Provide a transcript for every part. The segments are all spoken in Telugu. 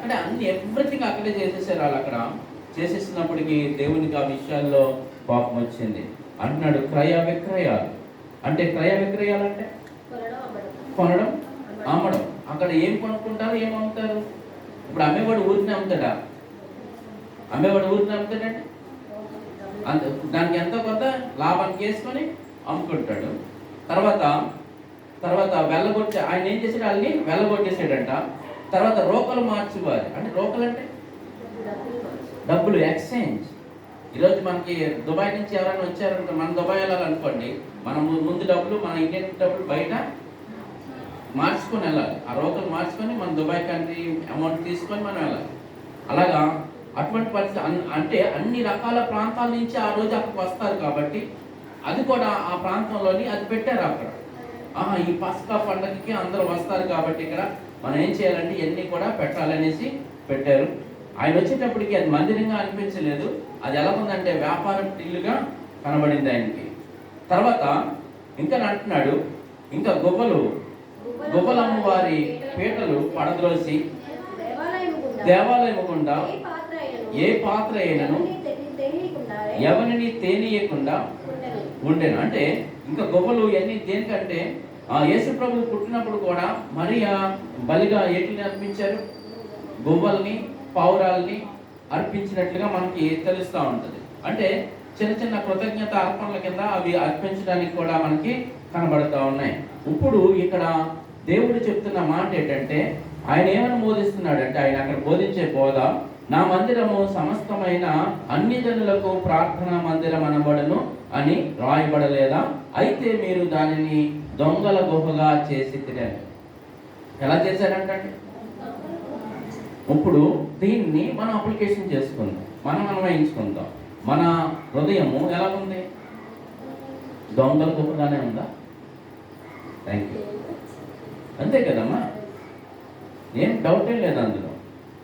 అక్కడే అన్ని ఎవ్రీథింగ్ అక్కడే చేసేసారు. వాళ్ళు అక్కడ చేసేసినప్పటికీ దేవునికి ఆ విషయాల్లో కోపం వచ్చింది. అంటున్నాడు క్రయ విక్రయాలు. అంటే క్రయ విక్రయాలు అంటే కొనడం అమ్మడం. అక్కడ ఏం కొనుక్కుంటారు, ఏం అమ్ముతారు? ఇప్పుడు అమ్మేవాడు ఊరిని అమ్ముతాడా? అమ్మేవాడు ఊరిని అమ్ముతాడంటే అంత దానికి ఎంతో కొంత లాభానికి వేసుకొని అమ్ముకుంటాడు. తర్వాత వెళ్ళగొట్టి ఆయన ఏం చేశాడు? వాళ్ళని వెళ్ళగొట్టేసాడంట. తర్వాత రోకలు మార్చుకోవాలి. అంటే రోకలు అంటే డబ్బులు, ఎక్స్చేంజ్. ఈరోజు మనకి దుబాయ్ నుంచి ఎవరైనా వచ్చారంటే, మనం దుబాయ్ వెళ్ళాలనుకోండి, మనం ముందు డబ్బులు, మన ఇండియన్ డబ్బులు బయట మార్చుకొని వెళ్ళాలి. ఆ రోకలు మార్చుకొని మన దుబాయ్ కంట్రీ అమౌంట్ తీసుకొని మనం వెళ్ళాలి. అలాగా అటువంటి పరిస్థితి. అంటే అన్ని రకాల ప్రాంతాల నుంచి ఆ రోజు అక్కడికి వస్తారు కాబట్టి అది కూడా ఆ ప్రాంతంలోని అది పెట్టారు అక్కడ. ఈ పస్కా పండగకి అందరూ వస్తారు కాబట్టి ఇక్కడ మనం ఏం చేయాలంటే ఇవన్నీ కూడా పెట్టాలనేసి పెట్టారు. ఆయన వచ్చేటప్పటికి అది మందిరంగా అనిపించలేదు. అది ఎలా ఉందంటే వ్యాపార ఇల్లుగా కనబడింది ఆయనకి. తర్వాత ఇంకా అంటున్నాడు, ఇంకా గువ్వలమ్మ వారి పీటలు పడద్రోసి దేవాలయం గుండా ఏ పాత్ర అయినను ఎవరిని తేనీయకుండా ఉండేను. అంటే ఇంకా గువ్వలు ఇవన్నీ దేనికంటే యేసు ప్రభు పుట్టినప్పుడు కూడా మరియా బలిగా ఏటిని అర్పించారు? గువ్వల్ని, పావురాల్ని అర్పించినట్లుగా మనకి తెలుస్తూ ఉంటుంది. అంటే చిన్న చిన్న కృతజ్ఞత అర్పణల కింద అవి అర్పించడానికి కూడా మనకి కనబడుతూ ఉన్నాయి. ఇప్పుడు ఇక్కడ దేవుడు చెప్తున్న మాట ఏంటంటే, ఆయన ఏమని బోధిస్తున్నాడంటే, ఆయన అక్కడ బోధించే బోధ, నా మందిరము సమస్తమైన అన్ని జనులకు ప్రార్థనా మందిరం అనబడను అని రాయబడలేదా? అయితే మీరు దానిని దొంగల గుహగా చేసి తిరిగారు. ఎలా చేశారంటే, ఇప్పుడు దీన్ని మనం అప్లికేషన్ చేసుకుందాం, మనం అన్వయించుకుందాం. మన హృదయము ఎలా ఉంది? దొంగల గుహగానే ఉందా? Thank you. అంతే కదమ్మా, ఏం డౌటే లేదు అందులో.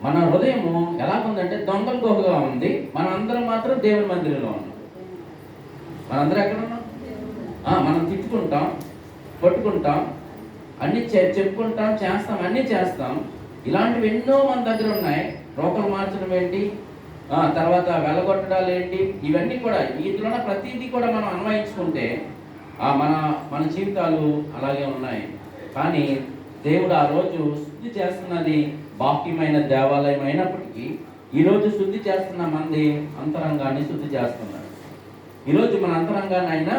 మన హృదయము ఎలా ఉందంటే దొంగల గుహగా ఉంది. మన అందరం మాత్రం దేవుని మందిరంలో ఉన్నాం. మనందరం ఎక్కడ ఉన్నాం? మనం తిట్టుకుంటాం, కొట్టుకుంటాం, అన్ని చెప్పుకుంటాం, చేస్తాం, అన్నీ చేస్తాం. ఇలాంటివి ఎన్నో మన దగ్గర ఉన్నాయి. రోకలు మార్చడం ఏంటి, తర్వాత వెలగొట్టడాలు ఏంటి, ఇవన్నీ కూడా వీటిలోనే ప్రతిదీ కూడా మనం అన్వయించుకుంటే మన జీవితాలు అలాగే ఉన్నాయి. కానీ దేవుడు ఆ రోజు శుద్ధి చేస్తున్నది బాహ్యమైన దేవాలయం అయినప్పటికీ ఈరోజు శుద్ధి చేస్తున్న మంది అంతరంగాన్ని శుద్ధి చేస్తున్నాడు. ఈరోజు మన అంతరంగాన్ని ఆయన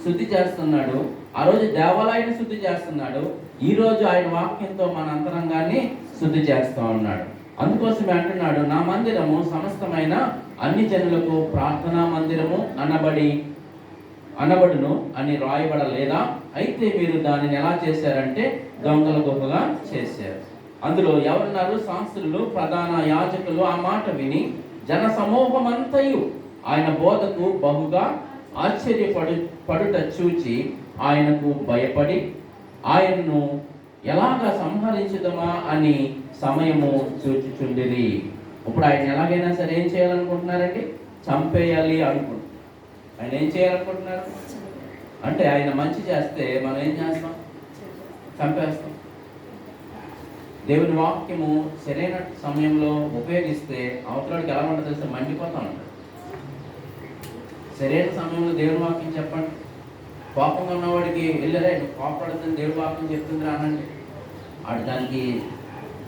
శుద్ధి చేస్తున్నాడు. ఆ రోజు దేవాలయాన్ని శుద్ధి చేస్తున్నాడు. ఈరోజు ఆయన వాక్యంతో మన అంతరంగాన్ని శుద్ధి చేస్తూ ఉన్నాడు. అందుకోసమే అంటున్నాడు, నా మందిరము సమస్తమైన అన్ని జనులకు ప్రార్థనా మందిరము అనబడును అని రాయబడలేదా? అయితే మీరు దానిని ఎలా చేశారంటే దొంగల గుహగా చేశారు. అందులో ఎవరున్నారు? శాస్త్రులు, ప్రధాన యాజకులు ఆ మాట విని జన సమూహమంతయు ఆయన బోధకు బహుగా ఆశ్చర్యపడుట చూచి ఆయనకు భయపడి ఆయన్ను ఎలాగా సంహరించుదమా అని సమయము చూచుచుండిరి. ఇప్పుడు ఆయన ఎలాగైనా సరే ఏం చేయాలనుకుంటున్నారండి? చంపేయాలి అనుకుంటున్నారు. ఆయన ఏం చేయాలనుకుంటున్నారు అంటే, ఆయన మంచి చేస్తే మనం ఏం చేస్తాం? చంపేస్తాం. దేవుని వాక్యము సరైన సమయంలో ఉపయోగిస్తే అవతలకి ఎలా ఉంటుంది తెలిస్తే మండిపోతా ఉంటాడు. సరైన సమయంలో దేవుని వాక్యం చెప్పండి. కోపంగా ఉన్నవాడికి వెళ్ళరే నువ్వు కోపడుతుంది దేవుని వాక్యం చెప్తుంది అనండి, ఆడు దానికి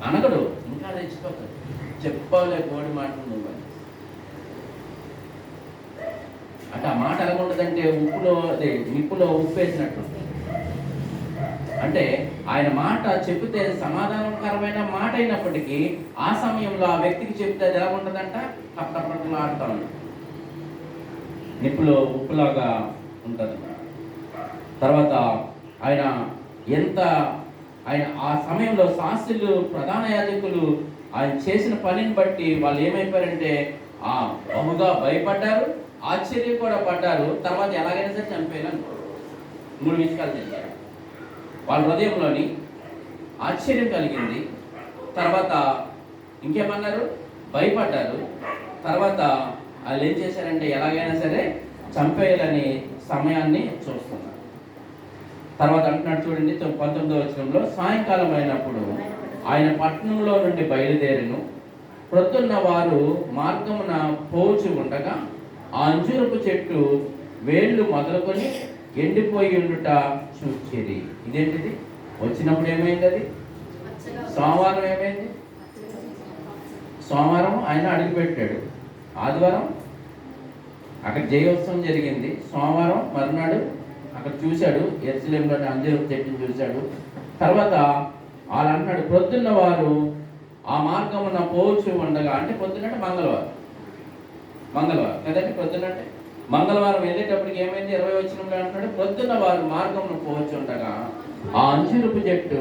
అనగడు, ఇంకా తెచ్చిపోతాడు. చెప్పలే బోడి మాట నువ్వు అంటే ఆ మాట ఎలా ఉంటుందంటే నిప్పులో ఉప్పు వేసినట్టు. అంటే ఆయన మాట చెబితే సమాధానకరమైన మాట అయినప్పటికీ ఆ సమయంలో ఆ వ్యక్తికి చెప్తే అది ఎలా ఉంటుందంట? తప్పకుండా ఆడుతూ ఉంటుంది, నిప్పులో ఉప్పులాగా ఉంటుంది. తర్వాత ఆయన ఆ సమయంలో శాస్త్రులు, ప్రధాన యాజకులు ఆయన చేసిన పనిని బట్టి వాళ్ళు ఏమైపోయారంటే బహుగా భయపడ్డారు, ఆశ్చర్యం కూడా పడ్డారు. తర్వాత ఎలాగైనా సరే చంపేయాలని 3 విషయాలు చేశారు. వాళ్ళ హృదయంలోని ఆశ్చర్యం కలిగింది. తర్వాత ఇంకేమన్నారు? భయపడ్డారు. తర్వాత వాళ్ళు ఏం చేశారంటే ఎలాగైనా సరే చంపేయాలని సమయాన్ని చూస్తున్నారు. తర్వాత అంటున్నాడు చూడండి 19వ వచనంలో, సాయంకాలం అయినప్పుడు ఆయన పట్టణంలో నుండి బయలుదేరెను. ప్రొద్దున్న వారు మార్గమున పోచు ఉండగా ఆ అంజూరపు చెట్టు వేళ్ళు మొదలుకొని ఎండిపోయి ఉండుట చూచిరి. ఇదేంటిది? వచ్చినప్పుడు ఏమైంది? అది సోమవారం ఏమైంది? సోమవారం ఆయన అడుగుపెట్టాడు, ఆదివారం అక్కడ జయోత్సవం జరిగింది, సోమవారం మరునాడు అక్కడ చూశాడు, యెరూషలేములోని అంజూరపు చెట్టుని చూశాడు. తర్వాత వాళ్ళు అంటున్నాడు, ప్రొద్దున్న వారు ఆ మార్గమున పోచు ఉండగా, అంటే పొద్దునంటే మంగళవారం కదండి, పొద్దునంటే మంగళవారం వెళ్ళేటప్పటికి ఏమైంది? 20 వచనంలో అంటున్నాడు, ప్రొద్దున్న వారు మార్గమున పోచు ఉండగా ఆ అంజూరపు చెట్టు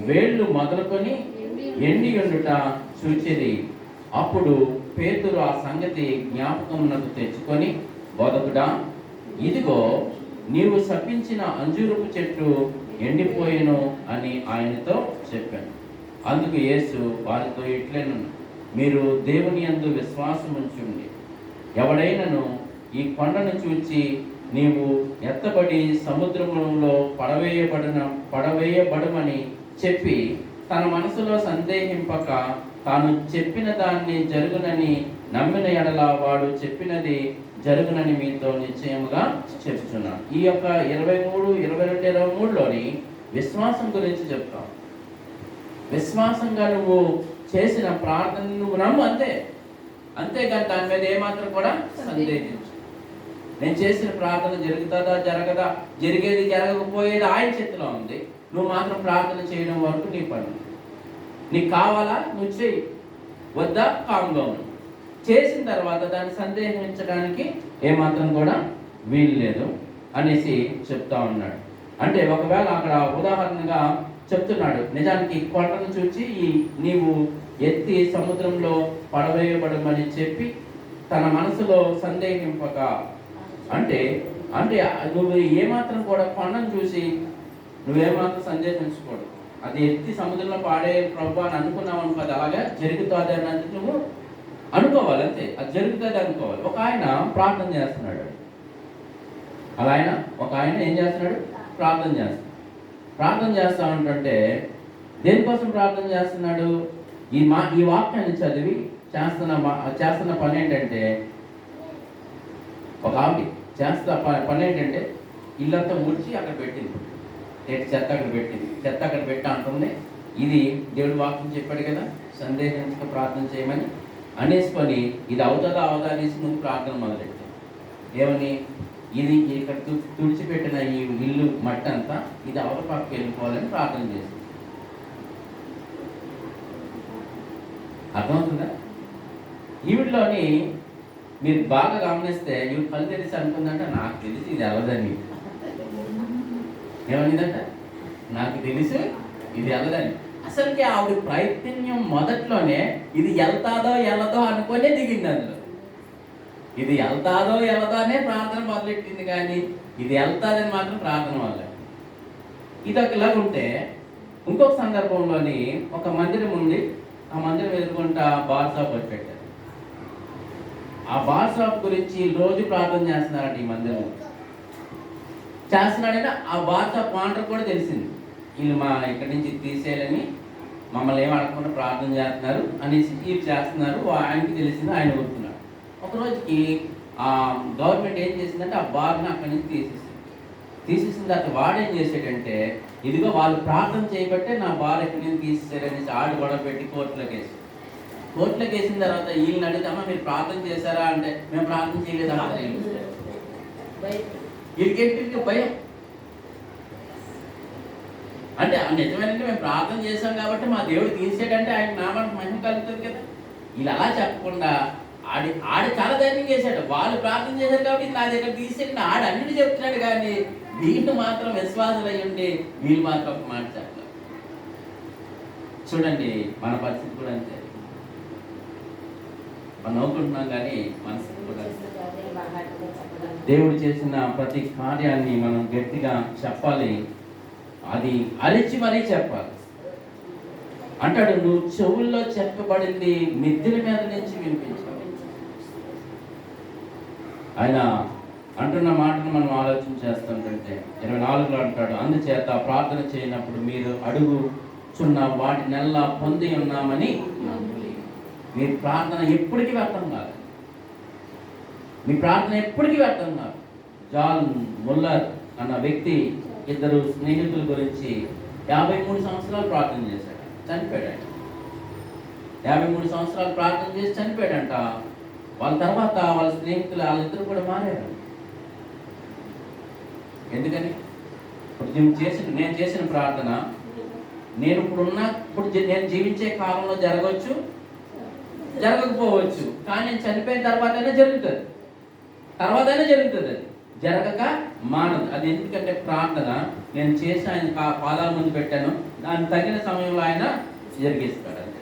వేళ్ళు మొదలుకొని ఎండి ఉండుట చూచిరి. అప్పుడు పేతురు ఆ సంగతి జ్ఞాపకమునకు తెచ్చుకొని, బోధకుడా, ఇదిగో నీవు శపించిన అంజూరపు చెట్టు ఎండిపోయెను అని ఆయనతో చెప్పాను. అందుకు యేసు వారితో ఇట్లెను, మీరు దేవుని యందు విశ్వాసం ఉంచుండి. ఎవడైనను ఈ కొండను చూచి నీవు ఎత్తబడి సముద్రంలో పడవేయబడమని చెప్పి తన మనసులో సందేహింపక తాను చెప్పిన దాన్ని జరుగునని నమ్మిన ఎడల వాడు చెప్పినది జరుగునని మీతో నిశ్చయముగా చెప్తున్నాను. ఈ యొక్క 23, 22, 23లోని విశ్వాసం గురించి చెప్తాం. విశ్వాసంగా నువ్వు చేసిన ప్రార్థన నువ్వు నమ్ము, అంతేగాని దాని మీద ఏమాత్రం కూడా సందేహించు. నేను చేసిన ప్రార్థన జరుగుతుందా జరగదా, జరిగేది జరగకపోయేది ఆయన చేతిలో ఉంది. నువ్వు మాత్రం ప్రార్థన చేయడం వరకు నీ పని. నీకు కావాలా నువ్వు చెయ్యి, వద్దా కామ్గా ఉండు. చేసిన తర్వాత దాన్ని సందేహించడానికి ఏమాత్రం కూడా వీలు లేదు అనేసి చెప్తా ఉన్నాడు. అంటే ఒకవేళ అక్కడ ఉదాహరణగా చెప్తున్నాడు, నిజానికి కొండను చూచి నీవు ఎత్తి సముద్రంలో పడవేయబడమని చెప్పి తన మనసులో సందేహింపక, అంటే నువ్వు ఏమాత్రం కూడా కొండను చూసి నువ్వేమాత్రం సందేహించకూడదు. అది ఎత్తి సముద్రంలో పాడే ప్రభు అని అనుకున్నావు అనుకో, అది అలాగే జరుగుతుంది అన్నది నువ్వు అనుకోవాలి, అంతే. అది జరుగుతుంది అనుకోవాలి. ఒక ఆయన ప్రార్థన చేస్తున్నాడు, ఒక ఆయన ఏం చేస్తున్నాడు? ప్రార్థన చేస్తా ఉంటుంటే దేనికోసం ప్రార్థన చేస్తున్నాడు? ఈ వాక్యాన్ని చదివి చేస్తున్న పని ఏంటంటే, ఒక ఆవిడ పని ఏంటంటే ఇల్లంతా ఊడ్చి అక్కడ పెట్టింది, చెత్త అక్కడ పెట్టి అంటుంది, ఇది దేవుడు వాక్యం చెప్పాడు కదా, సందేహించక ప్రార్థన చేయమని అనేసుకొని ఇది అవుతుందా అవదా అనేసి నువ్వు ప్రార్థన మొదలెట్టావు. ఏమని? ఇది ఇక్కడ తుడిచిపెట్టిన ఈ ఇల్లు మట్టి అంతా ఇది అవతల పక్కకి వెళ్ళిపోవాలని ప్రార్థన చేసింది. అర్థమవుతుందా? ఈవిడలోని మీరు బాగా గమనిస్తే ఈవిడ కళ్ళు తెలిసి అనుకుందంట, నాకు తెలిసి ఇది వెళ్ళదని. ఏమనిందంట? నాకు తెలుసు ఇది వెళ్ళదని. అసలుకి ఆవిడ ప్రయత్నం మొదట్లోనే ఇది వెళ్తాదో వెళ్ళదో అనుకునే దిగింది. అందులో ఇది వెళ్తాదో వెళ్ళదో అనే ప్రార్థన మొదలెట్టింది, కానీ ఇది వెళ్తాదని మాత్రం ప్రార్థన వల్ల. ఇది ఒకలాగా ఉంటే ఇంకొక సందర్భంలోని ఒక మందిరం ఉంది, ఆ మందిరం ఎదుర్కొంటా బార్ షాప్ వచ్చి పెట్టారు. ఆ బార్ షాప్ గురించి రోజు ప్రార్థన చేస్తున్నారంట. ఈ మందిరం చేస్తున్నాడని ఆ బార్ షాప్ ఓనర్ కూడా తెలిసింది, వీళ్ళు ఇక్కడి నుంచి తీసేయాలని మమ్మల్ని ఏం అడగకుండా ప్రార్థన చేస్తున్నారు అనేసి వీళ్ళు చేస్తున్నారు. ఆయనకి తెలిసింది, ఆయన ఊరుకున్నాడు. ఒక రోజుకి గవర్నమెంట్ ఏం చేసిందంటే ఆ బార్ని అక్కడి నుంచి తీసేసిన తర్వాత వాడు ఏం చేసాడంటే, ఇదిగో వాళ్ళు ప్రార్థన చేయబట్టే నా బార్ ఎక్కడి నుంచి తీసేసారనేసి ఆడు గొడవ పెట్టి కోర్టులోకి వేసిన తర్వాత వీళ్ళని అడిగితే, మీరు ప్రార్థన చేశారా అంటే, మేము ప్రార్థన చేయలేదు అన్నారు. వీళ్ళకి భయం. అంటే నిజమేనంటే మేము ప్రార్థన చేశాం కాబట్టి మా దేవుడు తీసేటంటే ఆయన నామానికి మహిమ కలుగుతుంది కదా. ఇలా అలా చెప్పకుండా ఆడు చాలా ధైర్యం చేశాడు. వాళ్ళు ప్రార్థన చేశారు కాబట్టి నా దగ్గర తీసేయండి ఆడు అన్నిటి చెప్తున్నాడు, కానీ వీళ్ళు మాత్రం విశ్వాసులు అయ్యి ఉండి వీళ్ళు మాత్రం ఒక మాట చెప్పలేదు. చూడండి మన పరిస్థితి కూడా అంతే. మనం నవ్వుకుంటున్నాం కానీ మనసు కూడా దేవుడు చేసిన ప్రతి కార్యాన్ని మనం గట్టిగా చెప్పాలి, అది అరిచి మరీ చెప్పాలి. అంటాడు, నువ్వు చెవుల్లో చెప్పబడింది మిద్దెల మీద నుంచి వినిపించాలి. ఆయన అంటున్న మాటను మనం ఆలోచన చేస్తుంటే 24లో అంటాడు, అందుచేత ప్రార్థన చేయనప్పుడు మీరు అడుగు చున్న వాటి నెల పొంది ఉన్నామని మీ ప్రార్థన ఎప్పటికీ వ్యర్థం కాదు. మీ ప్రార్థన ఎప్పటికీ వ్యర్థం కాదు. జాన్ ముల్లర్ అన్న వ్యక్తి ఇద్దరు స్నేహితుల గురించి 53 సంవత్సరాలు ప్రార్థన చేశాడు, చనిపోయాడు. 53 సంవత్సరాలు ప్రార్థన చేసి చనిపోయాడంట. వాళ్ళ తర్వాత వాళ్ళ స్నేహితులు వాళ్ళిద్దరు కూడా మారారు. ఎందుకని? ఇప్పుడు నేను చేసిన ప్రార్థన ఇప్పుడు నేను జీవించే కాలంలో జరగవచ్చు, జరగకపోవచ్చు, కానీ నేను చనిపోయిన తర్వాతైనా జరుగుతుంది. అది జరగక మానదు. అది ఎందుకంటే ప్రార్థన నేను చేసి ఆయన పాదాల ముందు పెట్టాను, దాని తగిన సమయంలో ఆయన జరిగిస్తాడు. అంతే.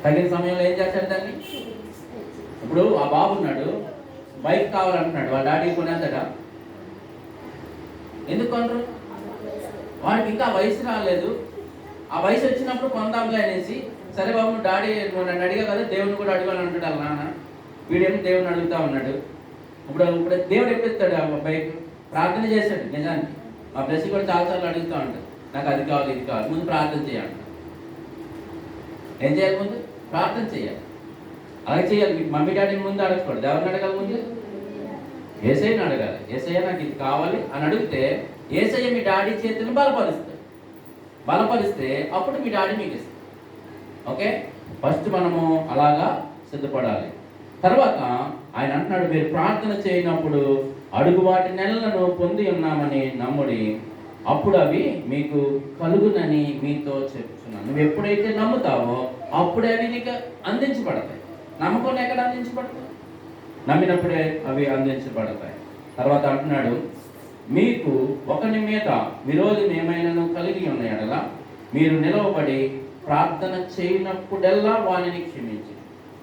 తగిన సమయంలో ఏం చేస్తాడు దాన్ని? ఇప్పుడు ఆ బాబు ఉన్నాడు, బైక్ కావాలంటున్నాడు, వాళ్ళ డాడీ కొనేస్తాడా? ఎందుకు కొనరు? వాడికి ఇంకా వయసు రాలేదు. ఆ వయసు వచ్చినప్పుడు కొందాంలే అనేసి, సరే బాబు డాడీ నువ్వు నన్ను అడిగా కదా, దేవుని కూడా అడగాలని అంటాడు వాళ్ళ నాన్న. వీడేమో దేవుని అడుగుతా ఉన్నాడు. ఇప్పుడు దేవుడు ఎప్పుడు ఇస్తాడు ఆ బైక్? ప్రార్థన చేశాడు. నిజానికి మా బ్లెస్ కూడా చాలాసార్లు అడుగుతూ ఉంటాడు, నాకు అది కావాలి ఇది కావాలి. ముందు ప్రార్థన చేయాలి. ఏం చేయాలి? ముందు ప్రార్థన చేయాలి. అలాగే చేయాలి. మీకు మమ్మీ డాడీని ముందు అడగకూడదు. ఎవరిని అడగాలి? ముందు యేసయ్యని అడగాలి. యేసయ్య నాకు ఇది కావాలి అని అడిగితే యేసయ్య మీ డాడీ చేతులను బలపరిస్తే అప్పుడు మీ డాడీ మీకు ఇస్తారు. ఓకే, ఫస్ట్ మనము అలాగా సిద్ధపడాలి. తర్వాత ఆయన అంటున్నాడు, మీరు ప్రార్థన చేయనప్పుడు అడుగు వాటి నెలలను పొంది ఉన్నామని నమ్ముడి, అప్పుడు అవి మీకు కలుగునని మీతో చెప్తున్నాను. నువ్వు ఎప్పుడైతే నమ్ముతావో అప్పుడే అవి నీకు అందించబడతాయి. నమ్మకం ఎక్కడ అందించబడతాయి? నమ్మినప్పుడే అవి అందించబడతాయి. తర్వాత అంటున్నాడు, మీకు ఒకరి మీద విరోధం ఏమైనాను కలిగి ఉన్న యెడల మీరు నిలవబడి ప్రార్థన చేయనప్పుడల్లా వానిని క్షమించి.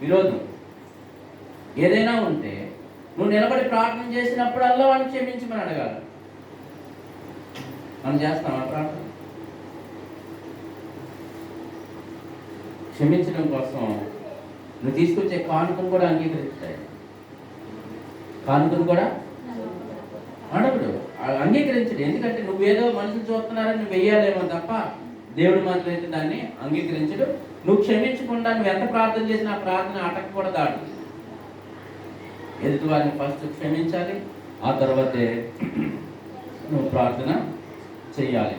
విరోధం ఏదైనా ఉంటే నువ్వు నిలబడి ప్రార్థన చేసినప్పుడల్లా వాడిని క్షమించమని అడగాలి. మనం చేస్తామా ప్రార్థన? క్షమించడం కోసం నువ్వు తీసుకొచ్చే కానుకను కూడా అంగీకరిస్తాయి. కానుకను కూడా అడగడు, అంగీకరించడు. ఎందుకంటే నువ్వేదో మనుషులు చూస్తున్నారని నువ్వు వెయ్యాలేమో తప్ప దేవుడు మాత్రం అయితే దాన్ని అంగీకరించడు. నువ్వు క్షమించకుండా నువ్వు ఎంత ప్రార్థన చేసినా ఆ ప్రార్థన అటక కూడా దాడు. ఎదుటి వారిని ఫస్ట్ క్షమించాలి, ఆ తర్వాతే నువ్వు ప్రార్థన చెయ్యాలి.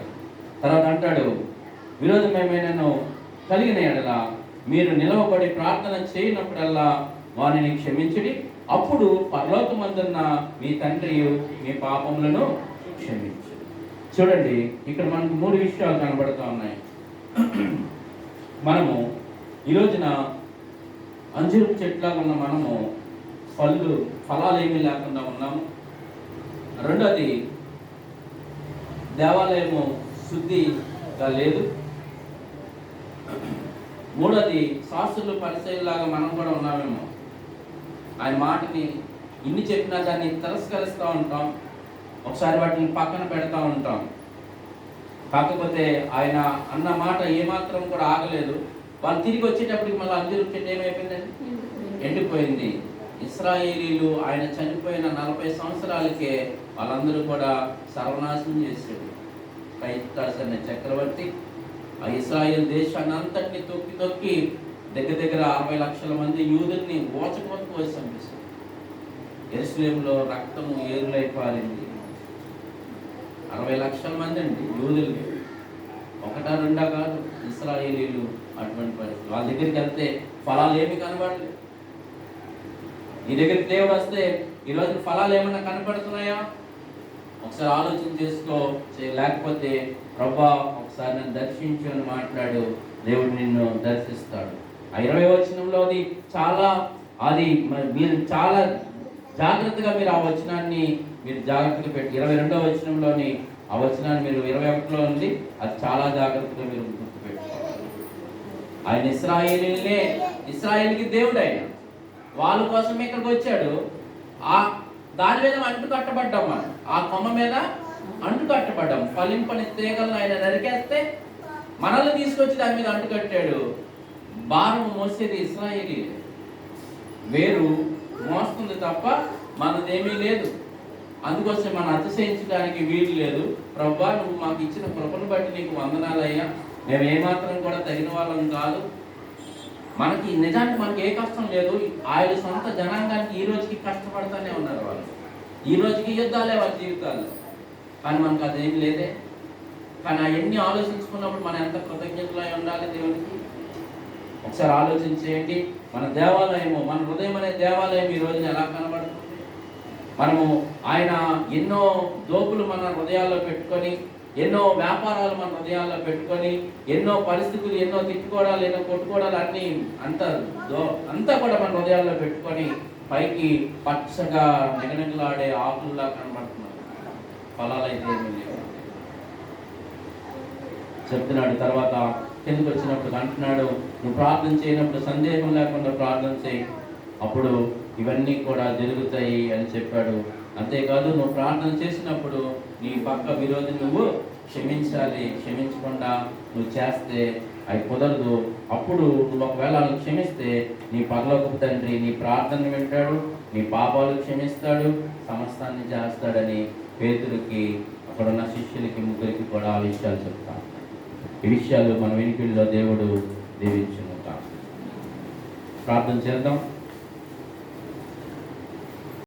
తర్వాత అంటాడు, విరోధం ఏమైనా కలిగిన యెడల మీరు నిలవబడి ప్రార్థన చేయనప్పుడల్లా వారిని క్షమించుడి, అప్పుడు పరలోకమందున్న మీ తండ్రి మీ పాపములను క్షమించు. చూడండి, ఇక్కడ మనకు 3 విషయాలు కనబడుతూ ఉన్నాయి. మనము ఈ రోజున అంజూరపు చెట్లాగా ఉన్న మనము ఫలాలు ఏమీ లేకుండా ఉన్నాము. రెండోది, దేవాలయము శుద్ధిగా లేదు. మూడోది, శాస్త్రులు పరిచయలాగా మనం కూడా ఉన్నామేమో. ఆయన మాటని ఇన్ని చెప్పినా దాన్ని తిరస్కరిస్తూ ఉంటాం, ఒకసారి వాటిని పక్కన పెడతా ఉంటాం. కాకపోతే ఆయన అన్న మాట ఏమాత్రం కూడా ఆగలేదు. వాళ్ళు తిరిగి వచ్చేటప్పటికి మళ్ళీ అంజూరపు చెట్టు ఏమైపోయిందండి? ఎండిపోయింది. ఇశ్రాయేలీలు ఆయన చనిపోయిన 40 సంవత్సరాలకే వాళ్ళందరూ కూడా సర్వనాశనం చేశాడు. కైతాస్ అనే చక్రవర్తి ఆ ఇశ్రాయేల్ దేశాన్ని అంతటిని తొక్కి దగ్గర 60 లక్షల మంది యూదుల్ని ఓచకోతకు వచ్చి చంపేశారు. యెరూషలేములో రక్తము ఏరులై పారింది. 60 లక్షల మంది అండి యూదుల్ని, ఒకటా రెండా కాదు. ఇశ్రాయేలీలు అటువంటి పరిస్థితి. వాళ్ళ దగ్గరికి వెళ్తే ఫలాలు ఏమి కనబడలేదు. నీ దగ్గరికి దేవుడు వస్తే ఈరోజు ఫలాలు ఏమైనా కనపడుతున్నాయా? ఒకసారి ఆలోచన చేసుకో. లేకపోతే ప్రభువా ఒకసారి నన్ను దర్శించు అని మాట్లాడు, దేవుడు నిన్ను దర్శిస్తాడు. ఆ 20వ వచనంలో మీరు చాలా జాగ్రత్తగా మీరు ఆ వచనాన్ని మీరు జాగ్రత్తగా పెట్టి 22వ వచనంలోని ఆ వచనాన్ని మీరు 21లో ఉంది, అది చాలా జాగ్రత్తగా మీరు గుర్తుపెట్టుకోవాలి. ఆయన ఇశ్రాయేలుకి దేవుడు. ఆయన వాళ్ళ కోసం ఇక్కడికి వచ్చాడు. దాని మీద అంటు కట్టబడ్డాం. మనం ఆ కొమ్మ మీద అంటు కట్టబడ్డాం. ఫలింపని తీగలను ఆయన నరికేస్తే మనల్ని తీసుకొచ్చి దాని మీద అంటు కట్టాడు. భారం మోసేది ఇశ్రాయేలీ, వేరు మోస్తుంది తప్ప మనదేమీ లేదు. అందుకోసం మనం అతిశయించడానికి వీలు లేదు. ప్రభువా నువ్వు మాకు ఇచ్చిన కృపను బట్టి నీకు వందనాలయ్యా, మేము ఏమాత్రం కూడా తగిన వాళ్ళం కాదు. మనకి నిజానికి మనకి ఏ కష్టం లేదు. ఆయన సొంత జనాంగానికి ఈ రోజుకి కష్టపడుతూనే ఉన్నారు వాళ్ళు. ఈ రోజుకి యుద్ధాలే వాళ్ళ జీవితాల్లో. కానీ మనకు అదేం లేదే. కానీ అవన్నీ ఆలోచించుకున్నప్పుడు మనం ఎంత కృతజ్ఞతలై ఉండాలి దేవునికి. ఒకసారి ఆలోచించేయండి. మన దేవాలయము, మన హృదయం అనే దేవాలయం ఈ రోజున ఎలా కనబడుతుంది? మనము ఆయన ఎన్నో దోపులు మన హృదయాల్లో పెట్టుకొని, ఎన్నో వ్యాపారాలు మన హృదయాల్లో పెట్టుకొని, ఎన్నో పరిస్థితులు, ఎన్నో తిట్టుకోవడాలు, ఎన్నో కొట్టుకోవడాలు అన్నీ అంతా కూడా మన హృదయాల్లో పెట్టుకొని పైకి పచ్చగా నిగనిగలాడే ఆకుల్లా కనబడుతున్నారు. ఫలాలు అయితే ఏమీ లేవు చెప్తున్నాడు. తర్వాత కిందకు వచ్చినప్పుడు అంటున్నాడు, నువ్వు ప్రార్థన చేయనప్పుడు సందేహం లేకుండా ప్రార్థన చేయి, అప్పుడు ఇవన్నీ కూడా జరుగుతాయి అని చెప్పాడు. అంతేకాదు, నువ్వు ప్రార్థన చేసినప్పుడు నీ పక్క విరోధిని నువ్వు క్షమించాలి. క్షమించకుండా నువ్వు చేస్తే అవి కుదరదు. అప్పుడు నువ్వు ఒకవేళ నువ్వు క్షమిస్తే నీ పరలోకపు తండ్రి నీ ప్రార్థన వింటాడు, నీ పాపాలు క్షమిస్తాడు, సమస్తాన్ని చేస్తాడని పేతురుకి, అక్కడున్న శిష్యులకి ముగ్గురికి కూడా ఆ విషయాలు చెప్తాను. ఈ విషయాలు మన వినికిడిలో దేవుడు దీవించును. ప్రార్థన చేద్దాం.